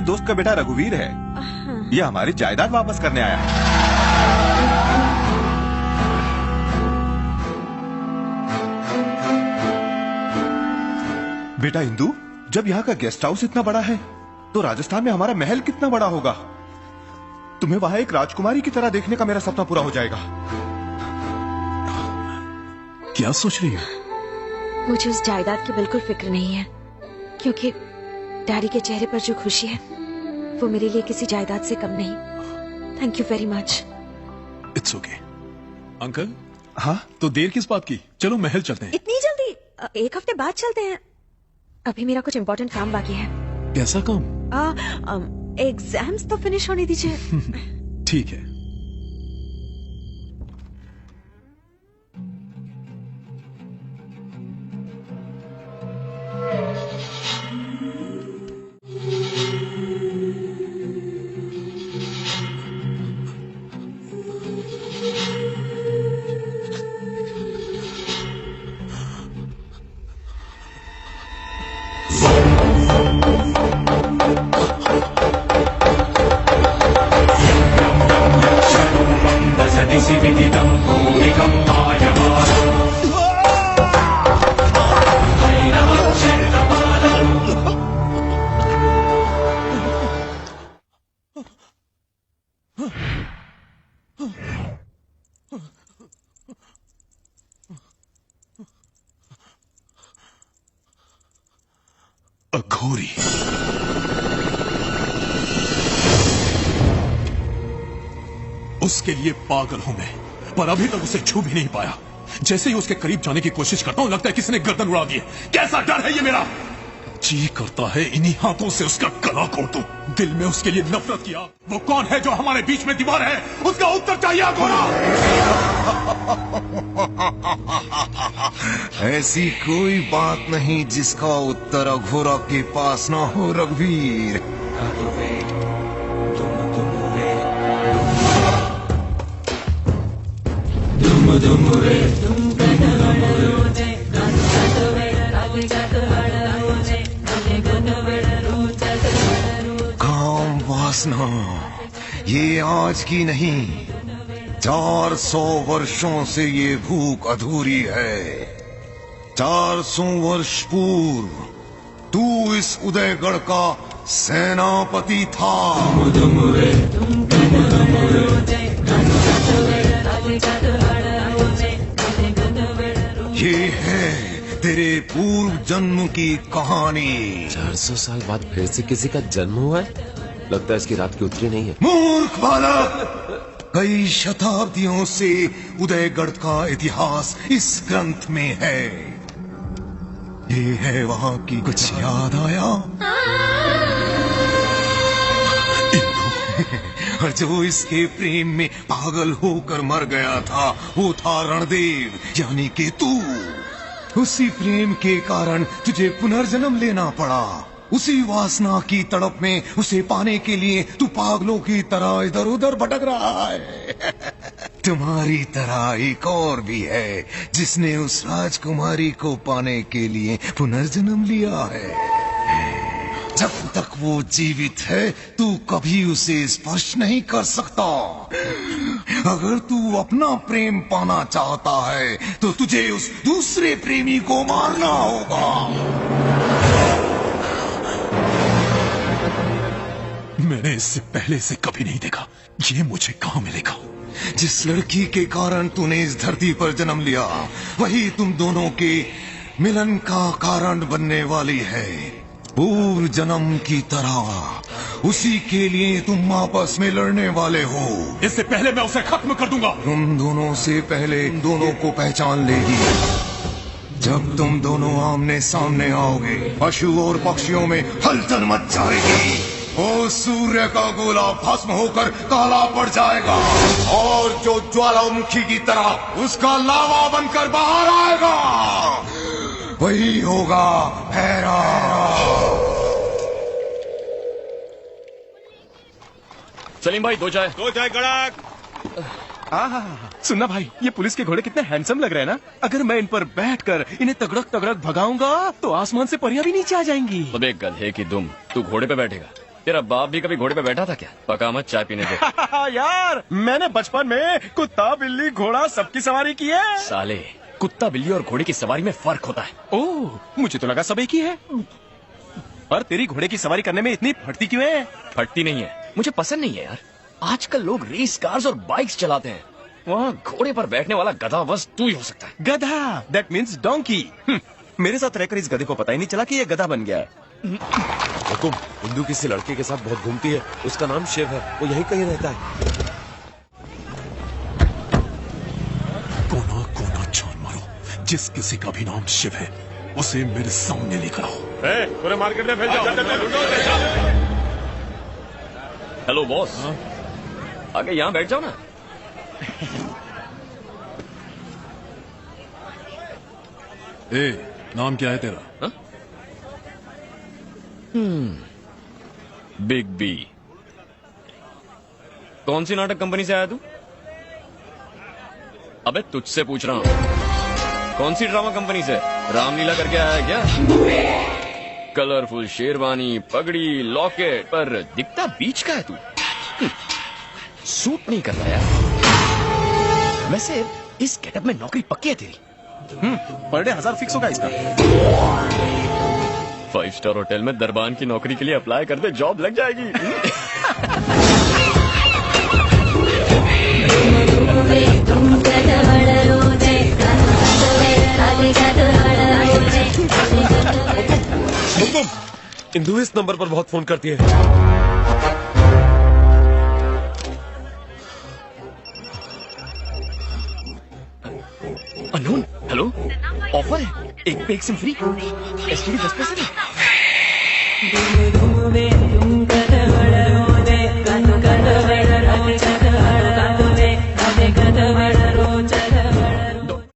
दोस्त का बेटा रघुवीर है। ये हमारी जायदाद वापस करने आया है। बेटा इंदु, जब यहाँ का गेस्ट हाउस इतना बड़ा है तो राजस्थान में हमारा महल कितना बड़ा होगा। तुम्हें वहां एक राजकुमारी की तरह देखने का मेरा सपना पूरा हो जाएगा। क्या सोच रही है? मुझे उस जायदाद की बिल्कुल फिक्र नहीं है, क्योंकि डैडी के चेहरे पर जो खुशी है वो मेरे लिए किसी जायदाद से कम नहीं। Thank you very much. It's okay. Uncle, हाँ तो देर किस बात की, चलो महल चलते हैं। इतनी जल्दी? एक हफ्ते बाद चलते हैं। अभी मेरा कुछ इम्पोर्टेंट काम बाकी है। कैसा काम? एग्जाम्स तो फिनिश होने दीजिए। ठीक है। अघोरी। उसके लिए पागल हूं मैं, पर अभी तक उसे छू भी नहीं पाया। जैसे ही उसके करीब जाने की कोशिश करता हूं लगता है किसी ने गर्दन उड़ा दी है। कैसा डर है ये मेरा। जी करता है इन्हीं हाथों से उसका गला काट दूं। दिल में उसके लिए नफरत की आग। वो कौन है जो हमारे बीच में दीवार है, उसका उत्तर चाहिए अघोरा। ऐसी कोई बात नहीं जिसका उत्तर अघोरा के पास ना हो रघुवीर। काम वासना ये आज की नहीं, 400 वर्षों से ये भूख अधूरी है। 400 वर्ष पूर्व तू इस उदयगढ़ का सेनापति था। ये है तेरे पूर्व जन्म की कहानी। 400 साल बाद फिर से किसी का जन्म हुआ है। लगता है इसकी रात की उतरी नहीं है। मूर्ख बालक, कई शताब्दियों से उदयगढ़ का इतिहास इस ग्रंथ में है। ये है वहां की कुछ याद आया? और जो इसके प्रेम में पागल होकर मर गया था वो था रणदेव, यानी कि तू। उसी प्रेम के कारण तुझे पुनर्जन्म लेना पड़ा। उसी वासना की तड़प में उसे पाने के लिए तू पागलों की तरह इधर उधर भटक रहा है। तुम्हारी तरह एक और भी है जिसने उस राजकुमारी को पाने के लिए पुनर्जन्म लिया है। जब तक वो जीवित है तू कभी उसे स्पर्श नहीं कर सकता। अगर तू अपना प्रेम पाना चाहता है तो तुझे उस दूसरे प्रेमी को मारना होगा। मैंने इससे पहले से कभी नहीं देखा। ये मुझे कहाँ मिलेगा? जिस लड़की के कारण तूने इस धरती पर जन्म लिया वही तुम दोनों के मिलन का कारण बनने वाली है। पूर्व जन्म की तरह उसी के लिए तुम आपस में लड़ने वाले हो। इससे पहले मैं उसे खत्म कर दूंगा। तुम दोनों से पहले दोनों को पहचान लेगी। जब तुम दोनों आमने सामने आओगे पशु और पक्षियों में हलचल मच जाएगी। वो सूर्य का गोला भस्म होकर काला पड़ जाएगा और जो ज्वालामुखी की तरह उसका लावा बनकर बाहर आएगा वही होगा भैरव। सलीम भाई, दो चाय कड़क। सुनना भाई, ये पुलिस के घोड़े कितने हैंडसम लग रहे हैं ना। अगर मैं इन पर बैठकर इन्हें तगड़क तगड़क भगाऊंगा तो आसमान से परियां भी नीचे आ जाएंगी। अब एक गधे की दुम, तू घोड़े पे बैठेगा? तेरा बाप भी कभी घोड़े पे बैठा था क्या? पका मत, चाय पीने दे। यार मैंने बचपन में कुत्ता बिल्ली घोड़ा सबकी सवारी की है। साले, कुत्ता बिल्ली और घोड़े की सवारी में फर्क होता है। ओह, मुझे तो लगा सब एक ही है। पर तेरी घोड़े की सवारी करने में इतनी फटती क्यों है? फटती नहीं है, मुझे पसंद नहीं है यार। आजकल लोग रेस कार्स और बाइक्स चलाते हैं, वहाँ घोड़े पर बैठने वाला गधा बस तू ही हो सकता है। गधा, दैट मीन्स डोंकी। मेरे साथ रहकर इस गधे को पता ही नहीं चला कि ये गधा बन गया है। हुकुम, हिंदू किसी लड़के के साथ बहुत घूमती है, उसका नाम शिव है, वो यहीं कहीं रहता है। कोना कोना छान मारो, जिस किसी का भी नाम शिव है उसे मेरे सामने लेकर आओ। पूरे मार्केट में फैल जाओ। हेलो बॉस, आगे यहाँ बैठ जाओ ना। ए, नाम क्या है तेरा? Big B. कौन सी नाटक कंपनी से आया तू? अबे तुझसे पूछ रहा हूँ, कौन सी ड्रामा कंपनी से? रामलीला करके आया है क्या? कलरफुल शेरवानी, पगड़ी, लॉकेट, पर दिखता बीच का है तू। सूट नहीं कर रहा यार। वैसे इस गेटअप में नौकरी पक्की है तेरी? पर डे 1000 फिक्स होगा इसका। 5 स्टार होटल में दरबान की नौकरी के लिए अप्लाई कर दे, जॉब लग जाएगी। हुकुम, इंदु इस नंबर पर बहुत फोन करती है। अननोन, हेलो, ऑफर है, एक पे एक सिम फ्री, एसटीडी 10 पैसे में।